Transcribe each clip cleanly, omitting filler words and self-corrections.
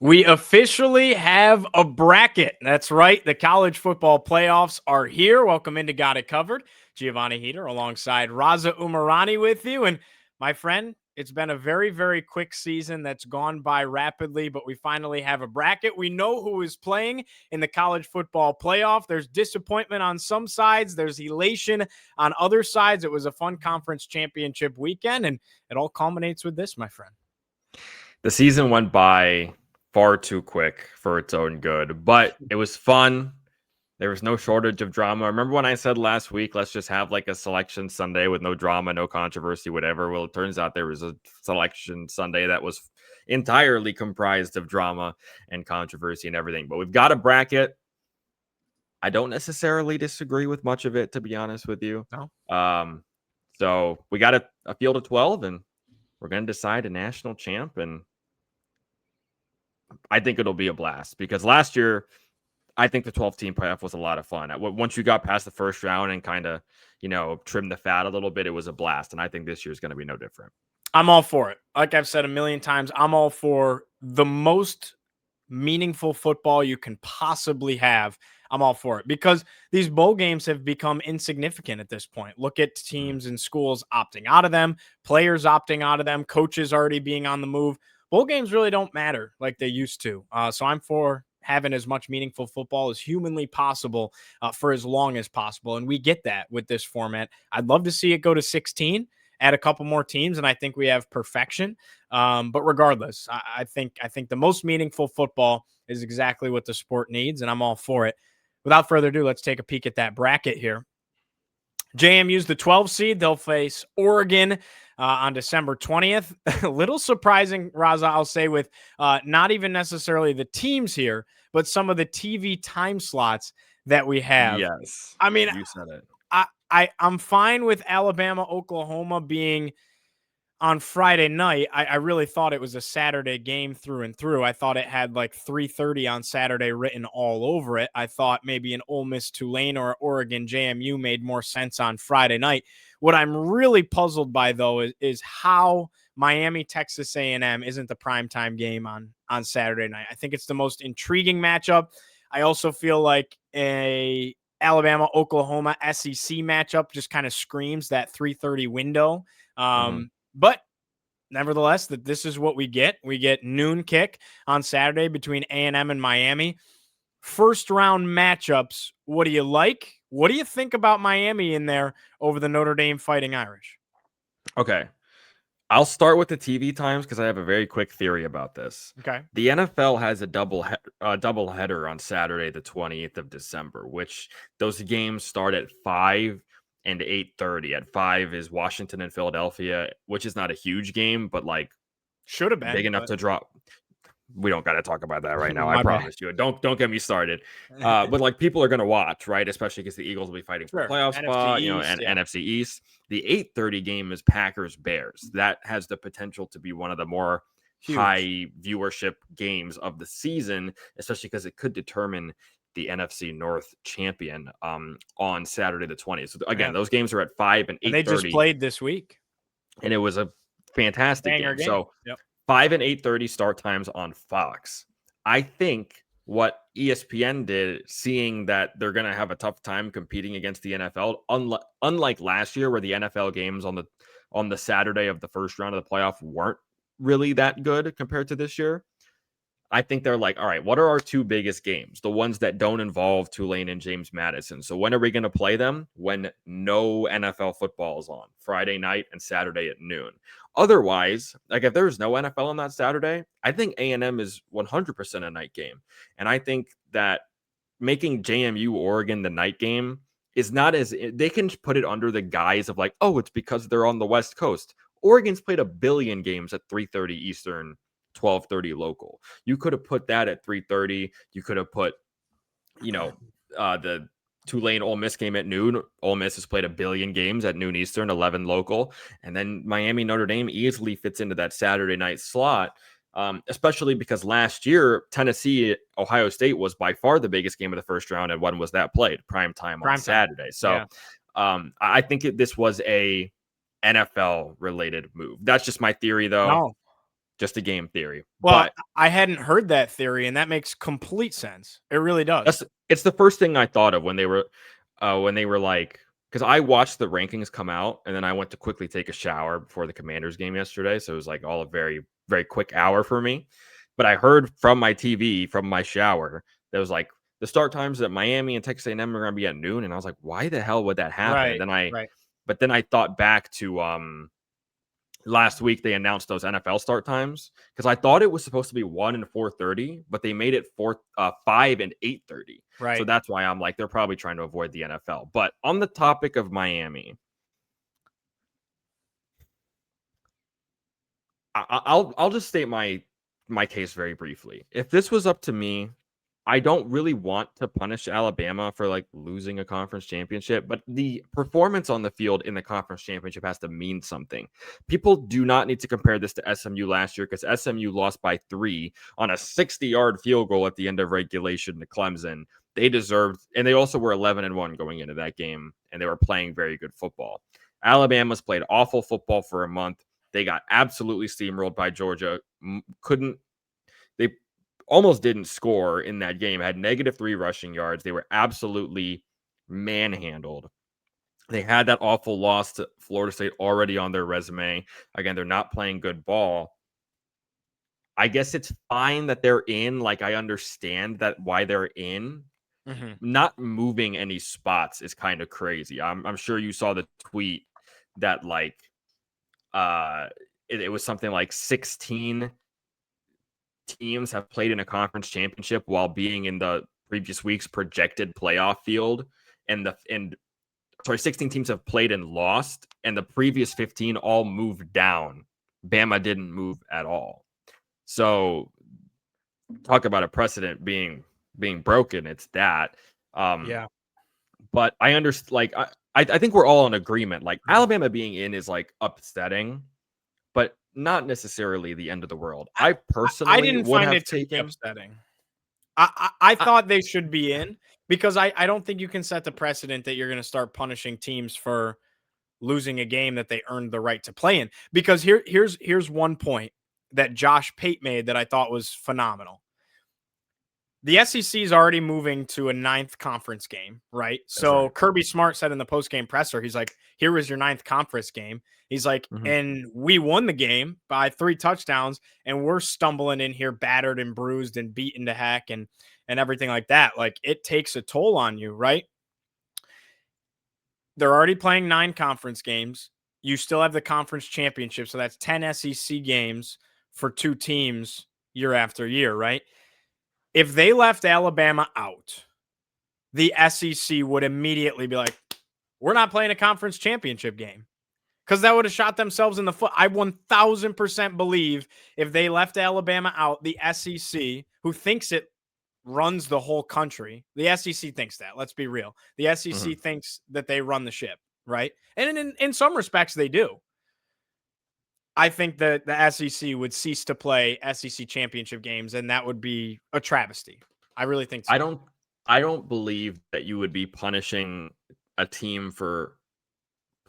We officially have a bracket. That's right. The college football playoffs are here. Welcome into Got It Covered. Giovanni Heater alongside Raza Umarani with you. And my friend, it's been a very, very quick season that's gone by rapidly, but we finally have a bracket. We know who is playing in the college football playoff. There's disappointment on some sides, there's elation on other sides. It was a fun conference championship weekend, and it all culminates with this, my friend. The season went by far too quick for its own good, but it was fun. There was no shortage of drama. Remember when I said last week, let's just have like a selection Sunday with no drama, no controversy, whatever? Well, it turns out there was a selection Sunday that was entirely comprised of drama and controversy and everything. But we've got a bracket. I don't necessarily disagree with much of it, to be honest with you. No. So we got a field of 12, and we're going to decide a national champ. And I think it'll be a blast because last year, I think the 12-team playoff was a lot of fun. Once you got past the first round and kind of, trim the fat a little bit, it was a blast. And I think this year is going to be no different. I'm all for it. Like I've said a million times, I'm all for the most meaningful football you can possibly have. I'm all for it because these bowl games have become insignificant at this point. Look at teams and schools opting out of them, players opting out of them, coaches already being on the move. Bowl games really don't matter like they used to. So I'm for having as much meaningful football as humanly possible for as long as possible. And we get that with this format. I'd love to see it go to 16, add a couple more teams, and I think we have perfection. But regardless, I think the most meaningful football is exactly what the sport needs, and I'm all for it. Without further ado, let's take a peek at that bracket here. JMU's the 12 seed. They'll face Oregon on December 20th. A little surprising, Raza, I'll say, with not even necessarily the teams here, but some of the TV time slots that we have. Yes. I mean, you said it. I'm fine with Alabama, Oklahoma being on Friday night. I really thought it was a Saturday game through and through. I thought it had like 3:30 on Saturday written all over it. I thought maybe an Ole Miss Tulane or Oregon JMU made more sense on Friday night. What I'm really puzzled by, though, is how Miami Texas A&M isn't the primetime game on Saturday night. I think it's the most intriguing matchup. I also feel like a Alabama Oklahoma SEC matchup just kind of screams that 3:30 window. But nevertheless, that this is what we get. We get noon kick on Saturday between A&M and Miami. First round matchups. What do you like? What do you think about Miami in there over the Notre Dame Fighting Irish? Okay. I'll start with the TV times because I have a very quick theory about this. Okay. The NFL has a double header on Saturday, the 20th of December, which those games start at 5 and 8:30. At 5 is Washington and Philadelphia, which is not a huge game, but like should have been big enough to drop. We don't got to talk about that right now. My I promise you. Don't get me started. But like people are going to watch, right? Especially because the Eagles will be fighting for a playoff spot, and NFC East. The 8:30 game is Packers Bears. That has the potential to be one of the more high viewership games of the season, especially because it could determine the NFC North champion on Saturday the 20th. So again, those games are at 5 and 8:30. And they just played this week. And it was a fantastic game. So 5 and 8:30 start times on Fox. I think what ESPN did, seeing that they're going to have a tough time competing against the NFL, unlike last year where the NFL games on the Saturday of the first round of the playoff weren't really that good compared to this year. I think they're like, all right, what are our two biggest games? The ones that don't involve Tulane and James Madison. So when are we going to play them? When no NFL football is on, Friday night and Saturday at noon. Otherwise, like if there's no NFL on that Saturday, I think A&M is 100% a night game. And I think that making JMU Oregon the night game is not as, they can put it under the guise of like, oh, it's because they're on the West Coast. Oregon's played a billion games at 3:30 Eastern, 12:30 local. You could have put that at 3:30. You could have put, the Tulane Ole Miss game at noon. Ole Miss has played a billion games at noon Eastern, 11 local. And then Miami Notre Dame easily fits into that Saturday night slot, especially because last year, Tennessee Ohio State was by far the biggest game of the first round. And when was that played? Prime time on Saturday. So I think this was a NFL related move. That's just my theory, though. No. Just a game theory. Well, But I hadn't heard that theory, and that makes complete sense. It really does. it's the first thing I thought of when they were like, because I watched the rankings come out and then I went to quickly take a shower before the Commanders game yesterday. So it was like all a very, very quick hour for me. But I heard from my TV, from my shower, that was like the start times at Miami and Texas A&M are going to be at noon. And I was like, why the hell would that happen? And then but then I thought back to last week they announced those NFL start times because I thought it was supposed to be 1 and 4:30, but they made it 5 and 8:30. Right. So that's why I'm like, they're probably trying to avoid the NFL. But on the topic of Miami, I'll just state my case very briefly. If this was up to me, I don't really want to punish Alabama for like losing a conference championship, but the performance on the field in the conference championship has to mean something. People do not need to compare this to SMU last year because SMU lost by 3 on a 60-yard field goal at the end of regulation to Clemson. They deserved, and they also were 11-1 going into that game, and they were playing very good football. Alabama's played awful football for a month. They got absolutely steamrolled by Georgia. They almost didn't score in that game, had -3 rushing yards. They were absolutely manhandled. They had that awful loss to Florida State already on their resume. Again, they're not playing good ball. I guess it's fine that they're in. Like, I understand that why they're in. Mm-hmm. Not moving any spots is kind of crazy. I'm sure you saw the tweet that like it was something like 16 teams have played in a conference championship while being in the previous week's projected playoff field, and 16 teams have played and lost, and the previous 15 all moved down. Bama didn't move at all. So talk about a precedent being broken. It's that. Yeah. But I understand. Like I think we're all in agreement. Like Alabama being in is like upsetting, but not necessarily the end of the world. I personally I didn't would find have it to be taken upsetting. I thought they should be in because I don't think you can set the precedent that you're going to start punishing teams for losing a game that they earned the right to play in. Because here's one point that Josh Pate made that I thought was phenomenal. The SEC is already moving to a 9th conference game, right? So right. Kirby Smart said in the post-game presser, he's like, here was your 9th conference game. He's like, and we won the game by 3 touchdowns, and we're stumbling in here battered and bruised and beaten to heck and everything like that. Like, it takes a toll on you, right? They're already playing 9 conference games. You still have the conference championship, so that's 10 SEC games for 2 teams year after year, right? If they left Alabama out, the SEC would immediately be like, we're not playing a conference championship game, because that would have shot themselves in the foot. I 1000% believe if they left Alabama out, the SEC, who thinks it runs the whole country, the SEC thinks that. Let's be real. The SEC thinks that they run the ship, right? And in some respects, they do. I think that the SEC would cease to play SEC championship games, and that would be a travesty. I really think so. I don't believe that you would be punishing a team for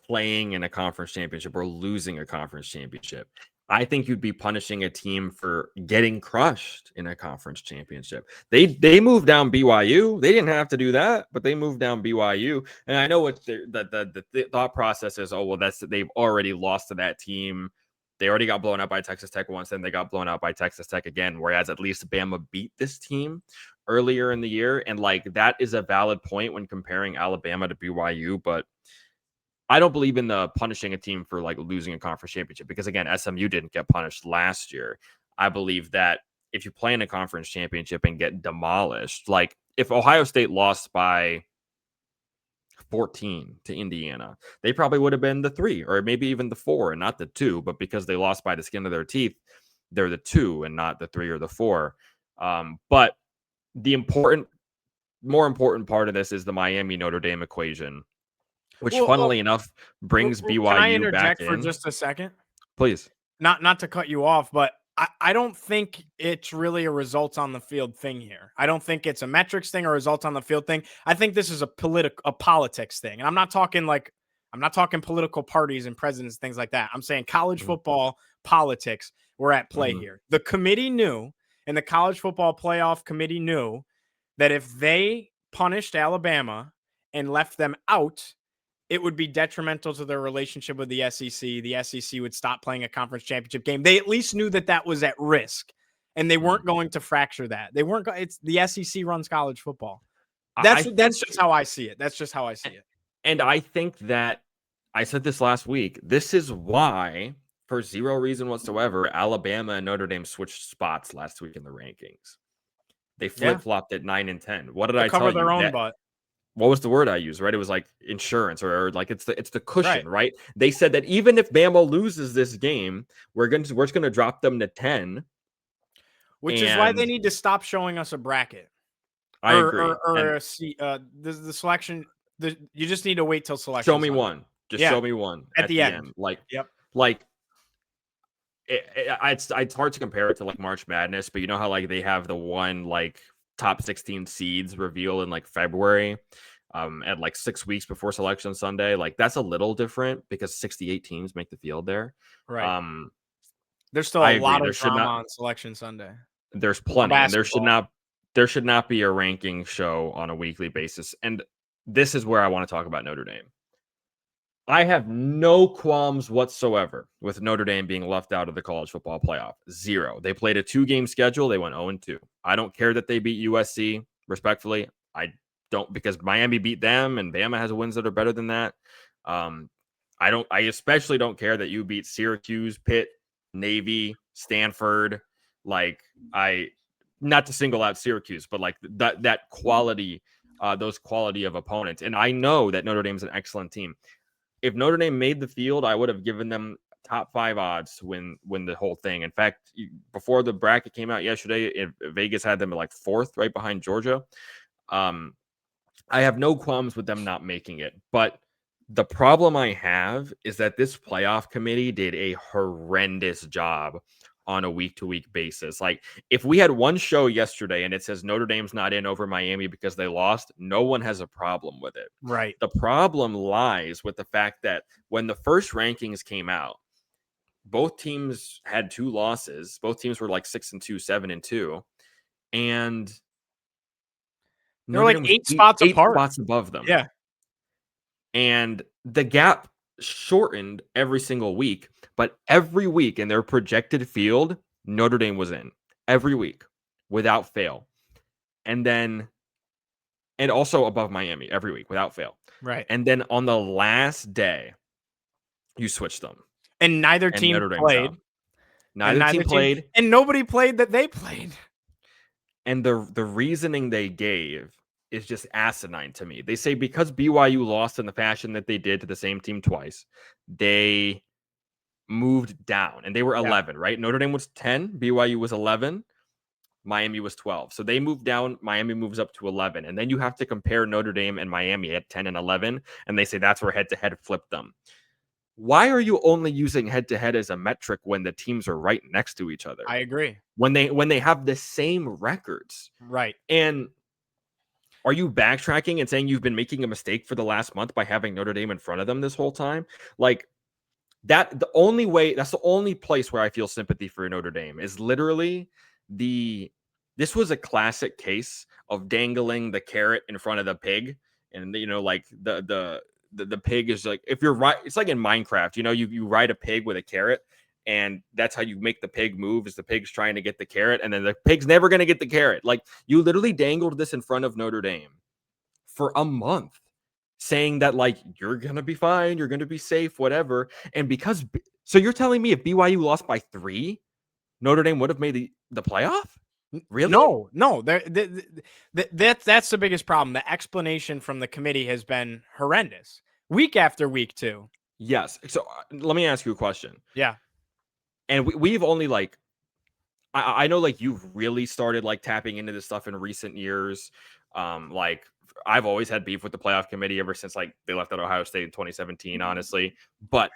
playing in a conference championship or losing a conference championship. I think you'd be punishing a team for getting crushed in a conference championship. They moved down BYU. They didn't have to do that, but they moved down BYU. And I know what the thought process is. Oh, well, they've already lost to that team. They already got blown out by Texas Tech once, then they got blown out by Texas Tech again. Whereas at least Bama beat this team earlier in the year, and like that is a valid point when comparing Alabama to BYU, but I don't believe in the punishing a team for like losing a conference championship because again, SMU didn't get punished last year. I believe that if you play in a conference championship and get demolished, like if Ohio State lost by 14 to Indiana, they probably would have been the 3 or maybe even the 4 and not the 2, but because they lost by the skin of their teeth, they're the 2 and not the 3 or the 4. But the more important part of this is the Miami Notre Dame equation, which funnily enough brings BYU can I interject back for in. just a second? Please. Not to cut you off, but I don't think it's really a results on the field thing here. I don't think it's a metrics thing or results on the field thing. I think this is a politics thing. And I'm not talking like I'm not talking political parties and presidents, things like that. I'm saying college football politics were at play here. The committee knew, and the college football playoff committee knew that if they punished Alabama and left them out, it would be detrimental to their relationship with the SEC. The SEC would stop playing a conference championship game. They at least knew that that was at risk, and they weren't going to fracture that. They weren't. It's the SEC runs college football. That's just how I see it. That's just how I see it. And I think that I said this last week. This is why, for zero reason whatsoever, Alabama and Notre Dame switched spots last week in the rankings. They flip-flopped at 9 and 10. What did I tell you? Cover their own butt. What was the word I used, right? It was like insurance or like it's the cushion, right? They said that even if Bama loses this game, we're just going to drop them to 10. Which is why they need to stop showing us a bracket. I agree. The selection, you just need to wait till selection. Show me one. Just show me one at the end. It's hard to compare it to like March Madness, but you know how like they have the one like top 16 seeds reveal in like February at like 6 weeks before selection Sunday. Like that's a little different because 68 teams make the field there. Right. There's still a lot of drama on selection Sunday. There's plenty. And there should not be a ranking show on a weekly basis. And this is where I want to talk about Notre Dame. I have no qualms whatsoever with Notre Dame being left out of the college football playoff. Zero. They played a 2-game schedule. They went 0-2. I don't care that they beat USC. Respectfully, I don't, because Miami beat them and Bama has wins that are better than that. I especially don't care that you beat Syracuse, Pitt, Navy, Stanford. Like not to single out Syracuse, but like that quality, those quality of opponents. And I know that Notre Dame's an excellent team. If Notre Dame made the field, I would have given them top 5 odds to win the whole thing. In fact, before the bracket came out yesterday, Vegas had them at like 4th, right behind Georgia. I have no qualms with them not making it. But the problem I have is that this playoff committee did a horrendous job on a week-to-week basis. Like, if we had one show yesterday and it says Notre Dame's not in over Miami because they lost, no one has a problem with it. Right. The problem lies with the fact that when the first rankings came out, both teams had 2 losses. Both teams were like 6-2, 7-2. And they're like 8 spots apart. 8 spots above them. Yeah. And the gap shortened every single week, but every week in their projected field, Notre Dame was in every week without fail. And also above Miami every week without fail. Right. And then on the last day, you switched them. And neither team played. Neither team played. And nobody played that they played. And the reasoning they gave is just asinine to me. They say because BYU lost in the fashion that they did to the same team twice, they moved down. And they were 11, right? Notre Dame was 10. BYU was 11. Miami was 12. So they moved down. Miami moves up to 11. And then you have to compare Notre Dame and Miami at 10 and 11. And they say that's where head-to-head flipped them. Why are you only using head-to-head as a metric when the teams are right next to each other? I agree. When they have the same records. Right. And are you backtracking and saying you've been making a mistake for the last month by having Notre Dame in front of them this whole time? Like that's the only place where I feel sympathy for Notre Dame is literally this was a classic case of dangling the carrot in front of the pig. And, you know, like the pig is like, if you're right, it's like in Minecraft, you know, you ride a pig with a carrot. And that's how you make the pig move is the pig's trying to get the carrot. And then the pig's never going to get the carrot. Like you literally dangled this in front of Notre Dame for a month saying that like, you're going to be fine. You're going to be safe, whatever. And so you're telling me if BYU lost by 3, Notre Dame would have made the playoff? Really? No. That's the biggest problem. The explanation from the committee has been horrendous week after week too. Yes. So let me ask you a question. Yeah. And we've only like, I know like you've really started like tapping into this stuff in recent years. Like I've always had beef with the playoff committee ever since like they left out Ohio State in 2017, honestly. But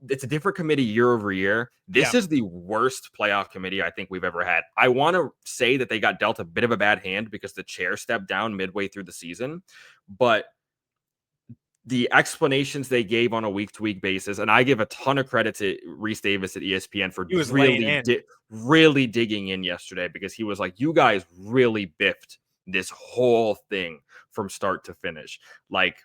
it's a different committee year over year. This is the worst playoff committee I think we've ever had. I want to say that they got dealt a bit of a bad hand because the chair stepped down midway through the season. But the explanations they gave on a week-to-week basis, and I give a ton of credit to Reese Davis at ESPN for really digging in yesterday, because he was like, you guys really biffed this whole thing from start to finish. Like,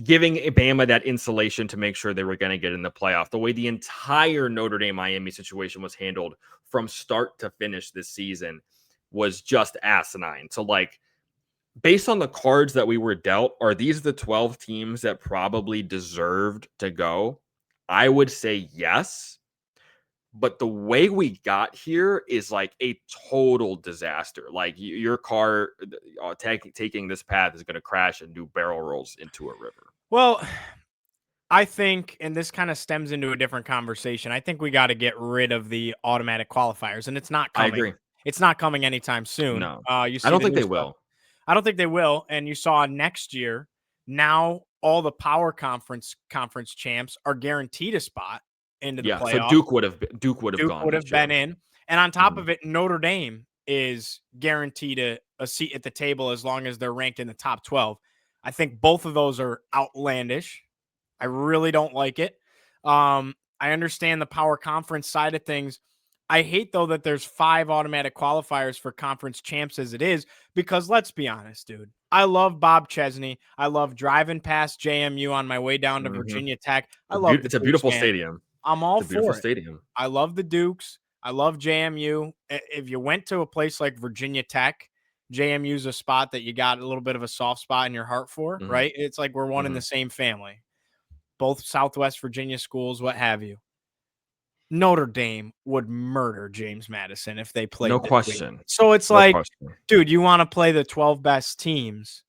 giving Bama that insulation to make sure they were going to get in the playoff. The way the entire Notre Dame Miami situation was handled from start to finish this season was just asinine. So, like, based on the cards that we were dealt, are these the 12 teams that probably deserved to go? I would say yes. But the way we got here is like a total disaster. Like, your car taking this path is going to crash and do barrel rolls into a river. Well, I think, and this kind of stems into a different conversation, I think we got to get rid of the automatic qualifiers, and it's not coming. I agree. It's not coming anytime soon. No, You see I don't think they will. I don't think they will. And you saw next year, now all the power conference champs are guaranteed a spot into the playoff. So Duke would have been in. And on top of it, Notre Dame is guaranteed a seat at the table as long as they're ranked in the top 12. I think both of those are outlandish. I really don't like it. I understand the power conference side of things. I hate, though, that there's 5 automatic qualifiers for conference champs as it is, because let's be honest, dude. I love Bob Chesney. I love driving past JMU on my way down to Virginia Tech. It's a beautiful stadium. I'm all for it. Stadium. I love the Dukes. I love JMU. If you went to a place like Virginia Tech, JMU's a spot that you got a little bit of a soft spot in your heart for, right? It's like we're one in the same family. Both Southwest Virginia schools, what have you. Notre Dame would murder James Madison if they played. No question. So it's dude, you want to play the 12 best teams.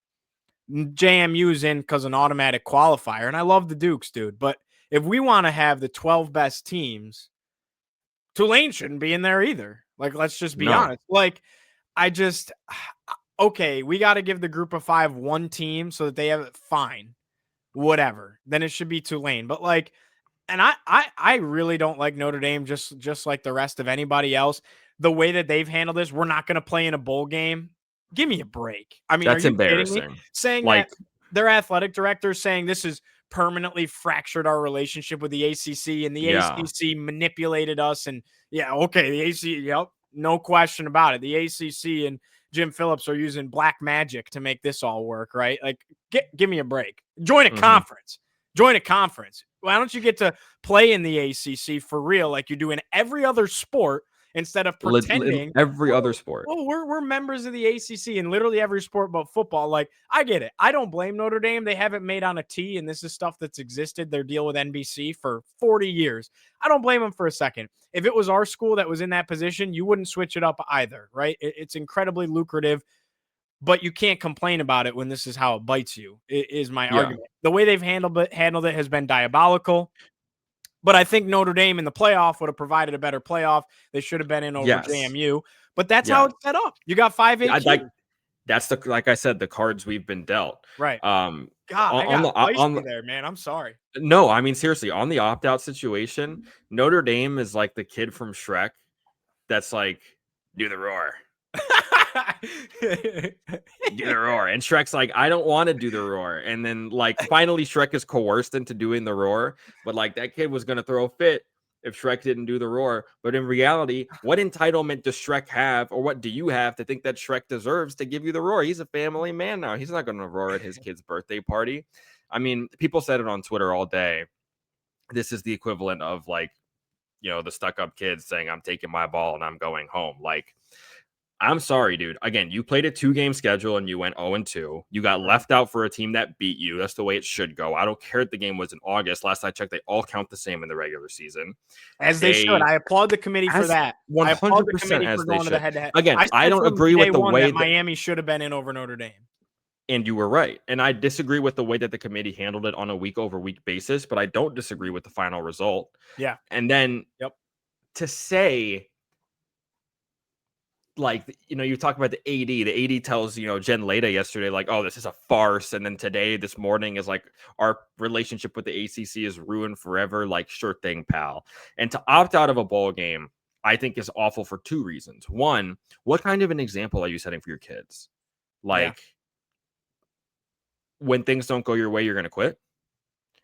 JMU's in because an automatic qualifier, and I love the Dukes, dude. But if we want to have the 12 best teams, Tulane shouldn't be in there either. Like, let's just be honest. Like, okay, we got to give the group of 5 one team so that they have it. Fine, whatever. Then it should be Tulane. But like, and I really don't like Notre Dame, just like the rest of anybody else. The way that they've handled this, we're not going to play in a bowl game. Give me a break. I mean, that's are you embarrassing. kidding me? Saying that their athletic director is saying this has permanently fractured our relationship with the ACC, and the ACC manipulated us. And the ACC, no question about it. The ACC and Jim Phillips are using black magic to make this all work, right? Like, give me a break. Join a conference. Join a conference. Why don't you get to play in the ACC for real, like you do in every other sport, instead of pretending every other sport? Well, we're members of the ACC in literally every sport but football. Like, I get it. I don't blame Notre Dame. They haven't made on a tee, and this is stuff that's existed, their deal with NBC, for 40 years. I don't blame them for a second. If it was our school that was in that position, you wouldn't switch it up either, right? It's incredibly lucrative, but you can't complain about it when this is how it bites you, is my argument. The way they've handled it has been diabolical. But I think Notre Dame in the playoff would have provided a better playoff. They should have been in over JMU. But that's how it's set up. You got 5-8. That's like I said, the cards we've been dealt. Right. God, I got there, man. I'm sorry. No, I mean, seriously, on the opt-out situation, Notre Dame is like the kid from Shrek that's like, do the roar. Do the roar. And Shrek's like, I don't want to do the roar. And then, like, finally Shrek is coerced into doing the roar. But like, that kid was gonna throw a fit if Shrek didn't do the roar. But in reality, what entitlement does Shrek have, or what do you have to think that Shrek deserves to give you the roar? He's a family man now. He's not gonna roar at his kid's birthday party. I mean, people said it on Twitter all day. This is the equivalent of, like, the stuck-up kids saying, I'm taking my ball and I'm going home. Like, I'm sorry, dude. Again, you played a 2-game schedule and you went 0-2. You got left out for a team that beat you. That's the way it should go. I don't care if the game was in August. Last I checked, they all count the same in the regular season. As they should. I applaud the committee for that. 100% I applaud the committee for going to the head-to-head. Again, I don't agree with the way that Miami should have been in over Notre Dame. And you were right. And I disagree with the way that the committee handled it on a week-over-week basis, but I don't disagree with the final result. Yeah. And then to say, like, you talk about the AD. The AD tells, Jen Leda yesterday, like, oh, this is a farce. And then today, this morning, is like, our relationship with the ACC is ruined forever. Like, sure thing, pal. And to opt out of a bowl game, I think is awful for 2 reasons. One, what kind of an example are you setting for your kids? Like, when things don't go your way, you're going to quit?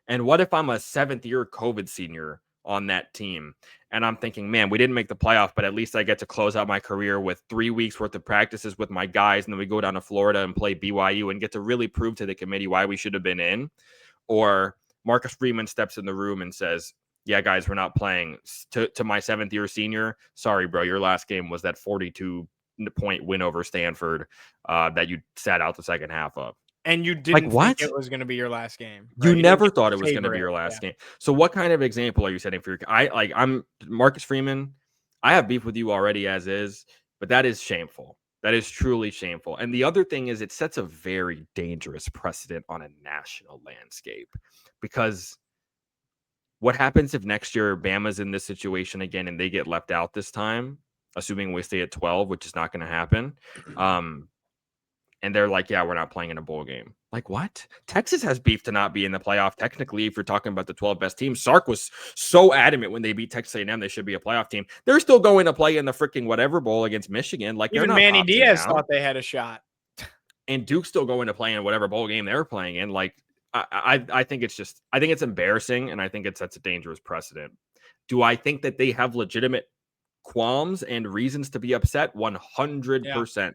And what if I'm a 7th-year COVID senior on that team and I'm thinking, man, we didn't make the playoff, but at least I get to close out my career with 3 weeks worth of practices with my guys, and then we go down to Florida and play BYU and get to really prove to the committee why we should have been in? Or Marcus Freeman steps in the room and says, yeah, guys, we're not playing. To my 7th-year senior, sorry, bro, your last game was that 42-point win over Stanford that you sat out the second half of. And you didn't think it was going to be your last game. Right? You never thought it was going to be your last game. So what kind of example are you setting for your? I'm Marcus Freeman. I have beef with you already as is, but that is shameful. That is truly shameful. And the other thing is, it sets a very dangerous precedent on a national landscape, because what happens if next year Bama's in this situation again and they get left out this time, assuming we stay at 12, which is not going to happen. And they're like, yeah, we're not playing in a bowl game. Like, what? Texas has beef to not be in the playoff. Technically, if you're talking about the 12 best teams, Sark was so adamant when they beat Texas A&M they should be a playoff team. They're still going to play in the freaking whatever bowl against Michigan. Like, even Manny Diaz thought they had a shot. And Duke's still going to play in whatever bowl game they're playing in. Like, I think it's embarrassing, and I think it sets a dangerous precedent. Do I think that they have legitimate qualms and reasons to be upset? 100%. Yeah.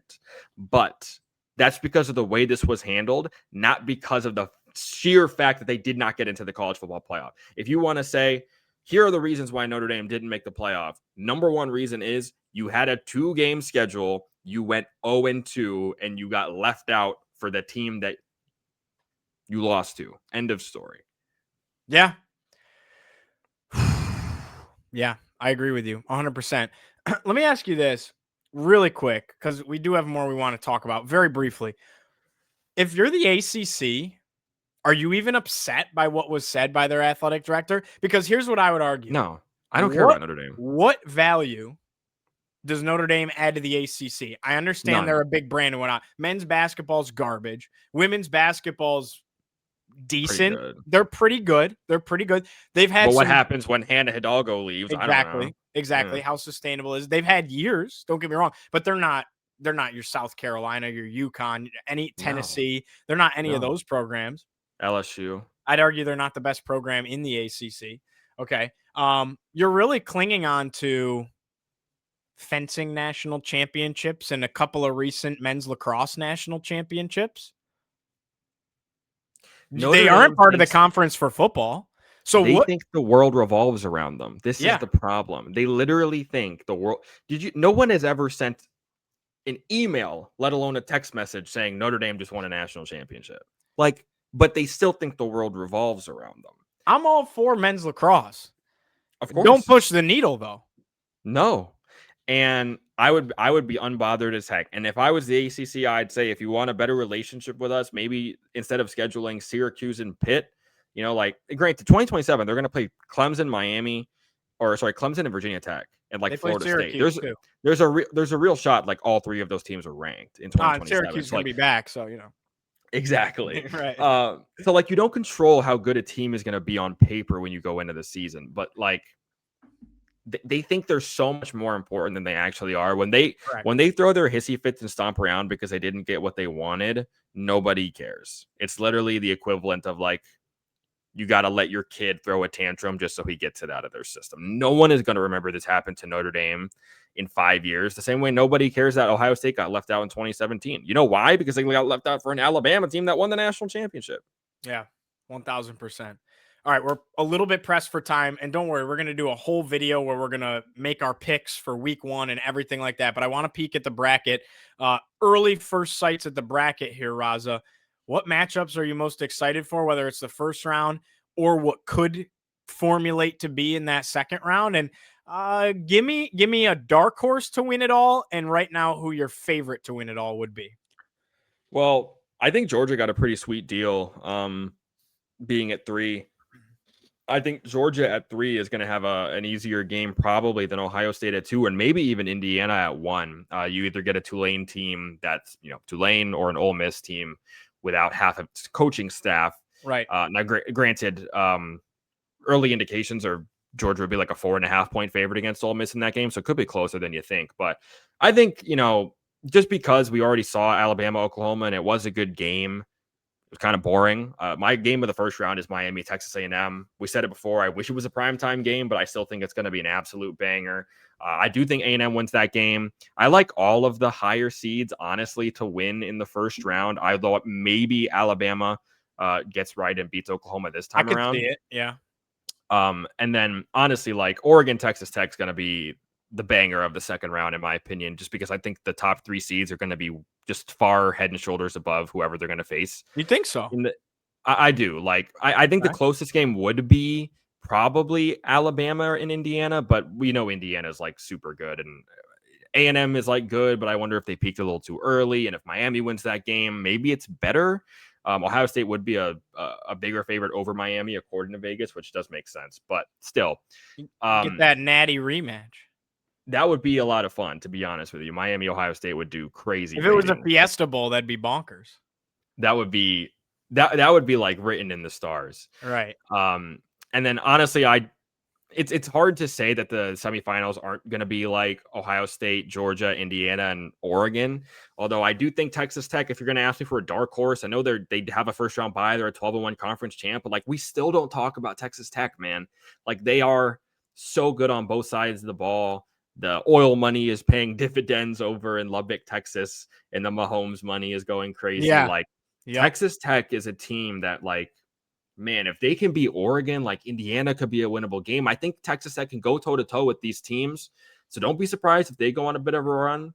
But that's because of the way this was handled, not because of the sheer fact that they did not get into the college football playoff. If you want to say, here are the reasons why Notre Dame didn't make the playoff, number one reason is you had a 2-game schedule. You went 0-2, and you got left out for the team that you lost to. End of story. Yeah. Yeah, I agree with you 100%. Let me ask you this really quick, because we do have more we want to talk about very briefly. If you're the ACC, are you even upset by what was said by their athletic director? Because here's what I would argue. No, I don't care about Notre Dame. What value does Notre Dame add to the ACC? I understand they're a big brand and whatnot. Men's basketball's garbage. Women's basketball's decent. They're pretty good. They've had. But what happens when Hannah Hidalgo leaves? Exactly. I don't know. Exactly. Yeah. How sustainable is? They've had years. Don't get me wrong, but they're not your South Carolina, your UConn, any Tennessee. No. They're not any of those programs. LSU. I'd argue they're not the best program in the ACC. Okay. You're really clinging on to fencing national championships and a couple of recent men's lacrosse national championships. They aren't part of the conference for football. So they think the world revolves around them. This is the problem. They literally think the world. No one has ever sent an email, let alone a text message saying Notre Dame just won a national championship. Like, but they still think the world revolves around them. I'm all for men's lacrosse. Of course. Don't push the needle though. No. And I would be unbothered as heck. And if I was the ACC, I'd say, if you want a better relationship with us, maybe instead of scheduling Syracuse and Pitt, like, granted, 2027, they're going to play Clemson, Clemson and Virginia Tech, and like Florida State. There's a real shot like all three of those teams are ranked in 2027. Syracuse is going to be back, so Exactly. Right. So like, you don't control how good a team is going to be on paper when you go into the season, but like, they think they're so much more important than they actually are. When they throw their hissy fits and stomp around because they didn't get what they wanted, nobody cares. It's literally the equivalent of like, you got to let your kid throw a tantrum just so he gets it out of their system. No one is going to remember this happened to Notre Dame in 5 years. The same way nobody cares that Ohio State got left out in 2017. You know why? Because they got left out for an Alabama team that won the national championship. Yeah, 1,000%. All right, we're a little bit pressed for time, and don't worry, we're going to do a whole video where we're going to make our picks for week 1 and everything like that, but I want to peek at the bracket. Early first sights at the bracket here, Raza. What matchups are you most excited for, whether it's the first round or what could formulate to be in that second round? And give me a dark horse to win it all, and right now who your favorite to win it all would be. Well, I think Georgia got a pretty sweet deal being at 3. I think Georgia at 3 is going to have an easier game probably than Ohio State at 2, and maybe even Indiana at 1. You either get a Tulane team that's, Tulane, or an Ole Miss team without half of its coaching staff. Right. Now, granted, early indications are Georgia would be like a 4.5 point favorite against Ole Miss in that game, so it could be closer than you think. But I think, just because we already saw Alabama, Oklahoma, and it was a good game, was kind of boring. My game of the first round is Miami, Texas A&M. We said it before. I wish it was a primetime game, but I still think it's going to be an absolute banger. I do think A&M wins that game. I like all of the higher seeds, honestly, to win in the first round. I thought maybe Alabama gets right and beats Oklahoma this time I could around. see it, yeah. And then, honestly, like Oregon, Texas Tech is going to be the banger of the second round, in my opinion, just because I think the top 3 seeds are going to be just far head and shoulders above whoever they're going to face. You think so? I do. Like, I think the closest game would be probably Alabama and Indiana, but we know Indiana's like super good, and A&M is like good, but I wonder if they peaked a little too early. And if Miami wins that game, maybe it's better. Ohio State would be a bigger favorite over Miami, according to Vegas, which does make sense. But still, get that natty rematch. That would be a lot of fun, to be honest with you. Miami, Ohio State would do crazy. If it was a Fiesta Bowl, that'd be bonkers. That would be like written in the stars, right? And then honestly, it's hard to say that the semifinals aren't going to be like Ohio State, Georgia, Indiana, and Oregon. Although I do think Texas Tech, if you're going to ask me for a dark horse, I know they have a first round bye. They're a 12-1 conference champ, but like we still don't talk about Texas Tech, man. Like they are so good on both sides of the ball. The oil money is paying dividends over in Lubbock, Texas, and the Mahomes money is going crazy. Yeah. Like Texas Tech is a team that like, man, if they can beat Oregon, like Indiana could be a winnable game. I think Texas Tech can go toe-to-toe with these teams. So don't be surprised if they go on a bit of a run.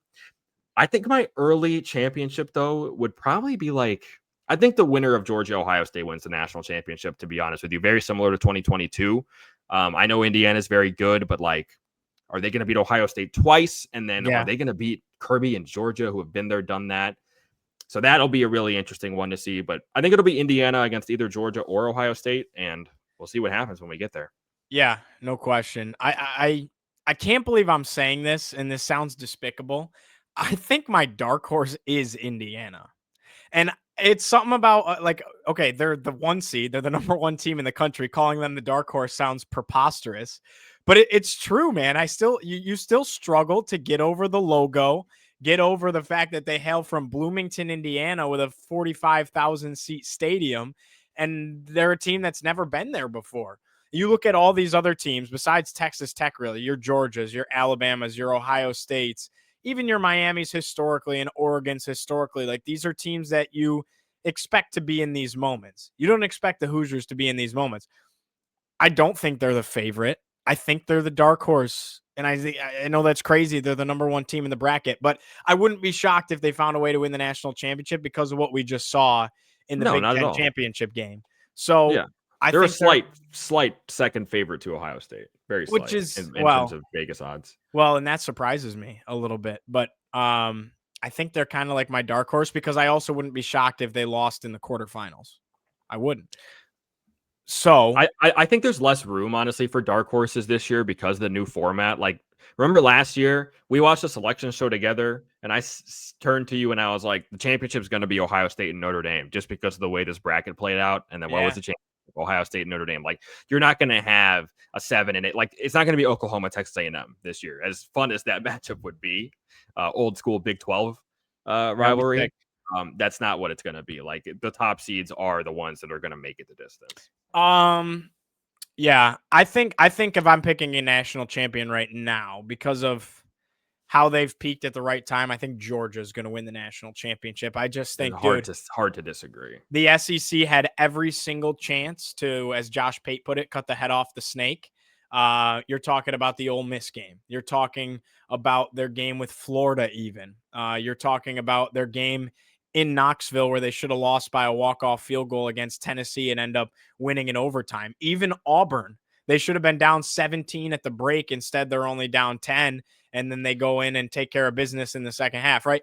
I think my early championship, though, would probably be like, I think the winner of Georgia-Ohio State wins the national championship, to be honest with you. Very similar to 2022. I know Indiana is very good, but like, are they going to beat Ohio State twice? And then are they going to beat Kirby and Georgia, who have been there, done that? So that'll be a really interesting one to see. But I think it'll be Indiana against either Georgia or Ohio State, and we'll see what happens when we get there. Yeah, no question. I can't believe I'm saying this, and this sounds despicable. I think my dark horse is Indiana. And it's something about like, okay, they're the 1 seed. They're the number 1 team in the country. Calling them the dark horse sounds preposterous, but it's true, man. You still struggle to get over the logo, get over the fact that they hail from Bloomington, Indiana, with a 45,000 seat stadium, and they're a team that's never been there before. You look at all these other teams besides Texas Tech, really, your Georgias, your Alabamas, your Ohio States, even your Miamis historically and Oregon's historically. Like, these are teams that you expect to be in these moments. You don't expect the Hoosiers to be in these moments. I don't think they're the favorite. I think they're the dark horse. And I know that's crazy. They're the number 1 team in the bracket, but I wouldn't be shocked if they found a way to win the national championship because of what we just saw in the Big Ten championship game. So yeah, they're a slight second favorite to Ohio State. Very slight, which is in terms of Vegas odds. Well, and that surprises me a little bit, but I think they're kind of like my dark horse because I also wouldn't be shocked if they lost in the quarterfinals. I wouldn't. So I think there's less room, honestly, for dark horses this year because of the new format. Like, remember last year we watched a selection show together, and I turned to you and I was like, the championship is going to be Ohio State and Notre Dame, just because of the way this bracket played out. And then what was the championship? Ohio State and Notre Dame. Like, you're not going to have a 7-8. Like, it's not going to be Oklahoma, Texas A&M this year. As fun as that matchup would be, old school Big 12 rivalry. That's not what it's going to be. Like, the top seeds are the ones that are going to make it the distance. Yeah, I think if I'm picking a national champion right now because of how they've peaked at the right time, I think Georgia is going to win the national championship. I just think it's hard to disagree. The SEC had every single chance to, as Josh Pate put it, cut the head off the snake. You're talking about the Ole Miss game. You're talking about their game with Florida even. You're talking about their game in Knoxville where they should have lost by a walk-off field goal against Tennessee and end up winning in overtime. Even Auburn, they should have been down 17 at the break. Instead, they're only down 10, and then they go in and take care of business in the second half, right?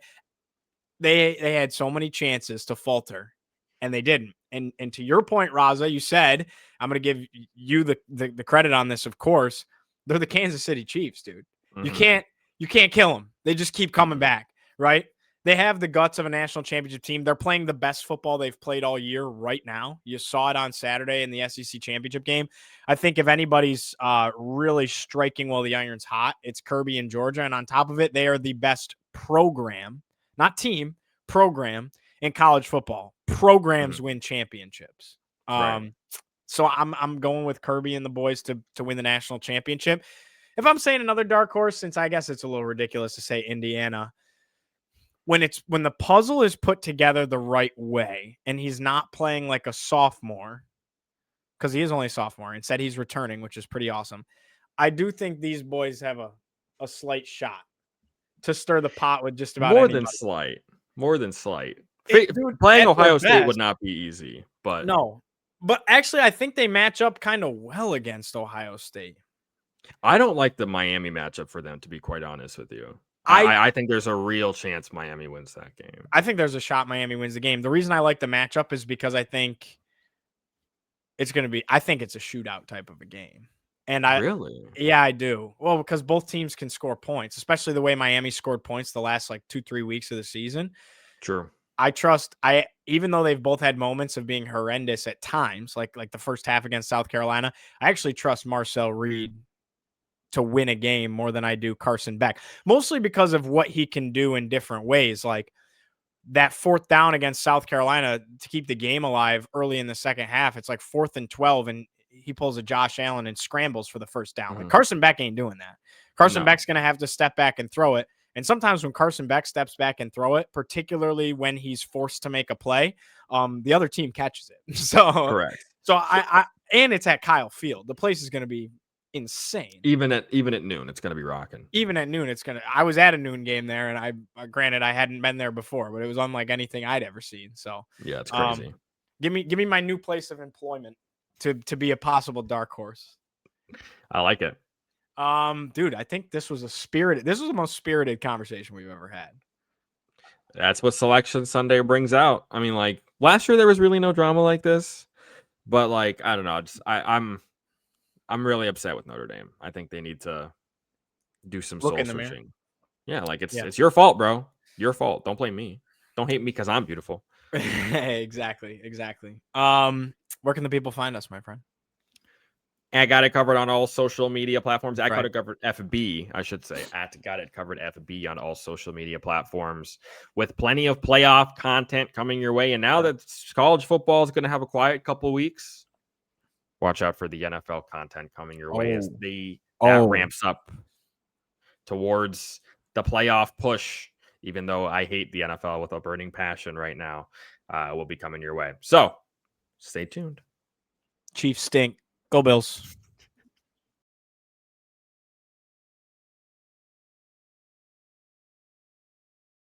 They had so many chances to falter, and they didn't. And to your point, Raza, you said, I'm going to give you the credit on this, of course. They're the Kansas City Chiefs, dude. Mm-hmm. You can't kill them. They just keep coming back, right? They have the guts of a national championship team. They're playing the best football they've played all year right now. You saw it on Saturday in the SEC championship game. I think if anybody's really striking while the iron's hot, it's Kirby and Georgia. And on top of it, they are the best program, not team, program in college football. Programs win championships. Right. So I'm going with Kirby and the boys to win the national championship. If I'm saying another dark horse, since I guess it's a little ridiculous to say Indiana, when the puzzle is put together the right way and he's not playing like a sophomore, because he is only a sophomore, and said he's returning, which is pretty awesome. I do think these boys have a slight shot to stir the pot with just about anybody. More than slight. Dude, playing Ohio State would not be easy, but no. But actually, I think they match up kind of well against Ohio State. I don't like the Miami matchup for them, to be quite honest with you. I think there's a real chance Miami wins that game. I think there's a shot Miami wins the game. The reason I like the matchup is because I think it's going to be, I think it's a shootout type of a game. And yeah, I do. Well, because both teams can score points, especially the way Miami scored points the last like 2-3 weeks of the season. True. Even though they've both had moments of being horrendous at times, like the first half against South Carolina, I actually trust Marcel Reed to win a game more than I do Carson Beck, mostly because of what he can do in different ways. Like that 4th down against South Carolina to keep the game alive early in the second half. It's like 4th and 12, and he pulls a Josh Allen and scrambles for the first down. Like Carson Beck ain't doing that. Carson Beck's going to have to step back and throw it. And sometimes when Carson Beck steps back and throw it, particularly when he's forced to make a play, the other team catches it. So correct. So and it's at Kyle Field. The place is going to be insane. Even at noon, it's going to be rocking. Even at noon, I was at a noon game there, and granted I hadn't been there before, but it was unlike anything I'd ever seen. So yeah, it's crazy. Give me my new place of employment to be a possible dark horse. I like it. Dude, I think this was the most spirited conversation we've ever had. That's what Selection Sunday brings out. I mean, like last year there was really no drama like this, but like I don't know, I'm really upset with Notre Dame. I think they need to do some soul searching. Yeah, like it's your fault, bro. Your fault. Don't blame me. Don't hate me because I'm beautiful. Exactly. Where can the people find us, my friend? I got it covered on all social media platforms. I got it covered FB, I should say. Got it covered FB on all social media platforms with plenty of playoff content coming your way. And now that college football is going to have a quiet couple of weeks, watch out for the NFL content coming your way as that ramps up towards the playoff push. Even though I hate the NFL with a burning passion right now, will be coming your way. So stay tuned. Chiefs stink. Go Bills.